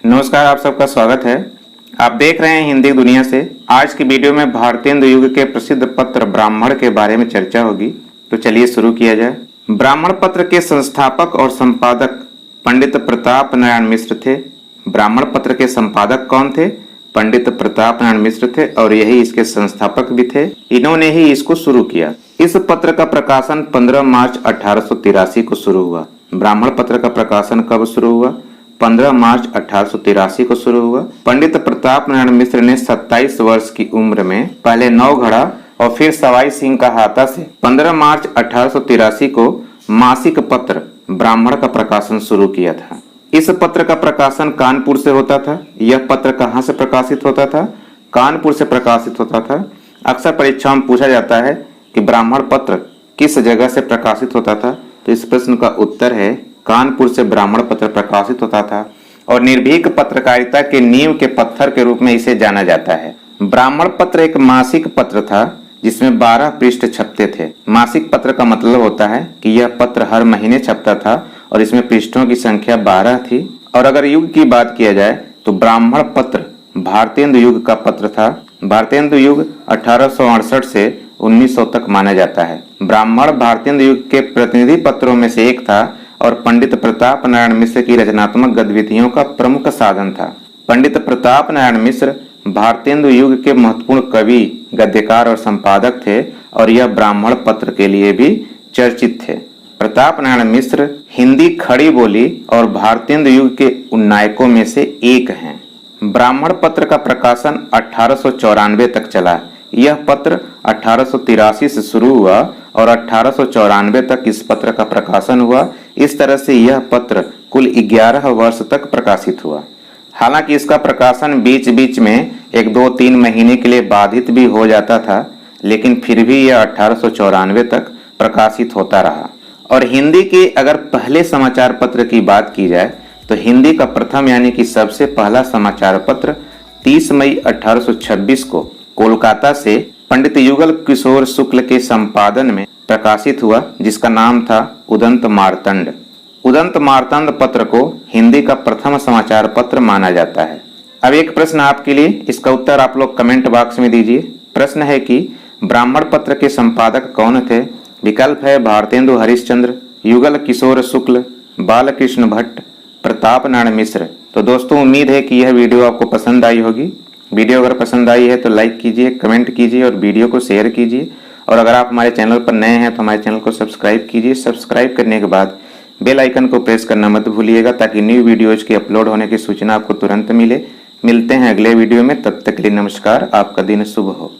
नमस्कार, आप सबका स्वागत है। आप देख रहे हैं हिंदी दुनिया से। आज की वीडियो में भारतेंदु युग के प्रसिद्ध पत्र ब्राह्मण के बारे में चर्चा होगी। तो चलिए शुरू किया जाए। ब्राह्मण पत्र के संस्थापक और संपादक पंडित प्रताप नारायण मिश्र थे। ब्राह्मण पत्र के संपादक कौन थे? पंडित प्रताप नारायण मिश्र थे और यही इसके संस्थापक भी थे। इन्होंने ही इसको शुरू किया। इस पत्र का प्रकाशन 15 मार्च 1883 को शुरू हुआ। ब्राह्मण पत्र का प्रकाशन कब शुरू हुआ? 15 मार्च 1883 को शुरू हुआ। पंडित प्रताप नारायण मिश्र ने 27 वर्ष की उम्र में पहले नौगढ़ा और फिर सवाई सिंह का हाथा से 15 मार्च 1883 को मासिक पत्र ब्राह्मण का प्रकाशन शुरू किया था। इस पत्र का प्रकाशन कानपुर से होता था। यह पत्र कहाँ से प्रकाशित होता था? कानपुर से प्रकाशित होता था। अक्सर परीक्षाओं में पूछा जाता है कि ब्राह्मण पत्र किस जगह से प्रकाशित होता था, तो इस प्रश्न का उत्तर है कानपुर से ब्राह्मण पत्र प्रकाशित होता था और निर्भीक पत्रकारिता के नींव के पत्थर के रूप में इसे जाना जाता है। ब्राह्मण पत्र एक मासिक पत्र था जिसमें 12 पृष्ठ छपते थे। मासिक पत्र का मतलब होता है कि यह पत्र हर महीने छपता था और इसमें पृष्ठों की संख्या 12 थी। और अगर युग की बात किया जाए तो ब्राह्मण पत्र भारतेंदु युग का पत्र था। भारतेंदु युग 1868 से 1900 तक माना जाता है। ब्राह्मण भारतेंदु युग के प्रतिनिधि पत्रों में से एक था और पंडित प्रताप नारायण मिश्र की रचनात्मक गतिविधियों का प्रमुख साधन था। पंडित प्रताप नारायण मिश्र भारतेंदु युग के महत्वपूर्ण कवि, गद्यकार और संपादक थे और यह ब्राह्मण पत्र के लिए भी चर्चित थे। प्रताप नारायण मिश्र हिंदी खड़ी बोली और भारतेंदु युग के उन्नायकों में से एक हैं। ब्राह्मण पत्र का प्रकाशन 1894 तक चला। यह पत्र 1883 से शुरू हुआ और 1894 तक इस पत्र का प्रकाशन हुआ। इस तरह से यह पत्र कुल 11 वर्ष तक प्रकाशित हुआ। हालांकि इसका प्रकाशन बीच बीच में 1-2-3 महीने के लिए बाधित भी हो जाता था, लेकिन फिर भी यह 1894 तक प्रकाशित होता रहा। और हिंदी के अगर पहले समाचार पत्र की बात की जाए तो हिंदी का प्रथम यानी कि सबसे पहला समाचार पत्र 30 मई 1826 को कोलकाता से पंडित युगल किशोर शुक्ल के संपादन में प्रकाशित हुआ, जिसका नाम था उदंत मार्तंड। उदंत मार्तंड पत्र को हिंदी का प्रथम समाचार पत्र माना जाता है। अब एक प्रश्न आपके लिए, इसका उत्तर आप लोग कमेंट बॉक्स में दीजिए। प्रश्न है कि ब्राह्मण पत्र के संपादक कौन थे? विकल्प है भारतेंदु हरिश्चंद्र, युगल किशोर शुक्ल, बालकृष्ण भट्ट, प्रताप नारायण मिश्र। तो दोस्तों, उम्मीद है कि यह वीडियो आपको पसंद आई होगी। वीडियो अगर पसंद आई है तो लाइक कीजिए, कमेंट कीजिए और वीडियो को शेयर कीजिए। और अगर आप हमारे चैनल पर नए हैं तो हमारे चैनल को सब्सक्राइब कीजिए। सब्सक्राइब करने के बाद बेल आइकन को प्रेस करना मत भूलिएगा ताकि न्यू वीडियोज के अपलोड होने की सूचना आपको तुरंत मिले। मिलते हैं अगले वीडियो में, तब तक के लिए नमस्कार। आपका दिन शुभ हो।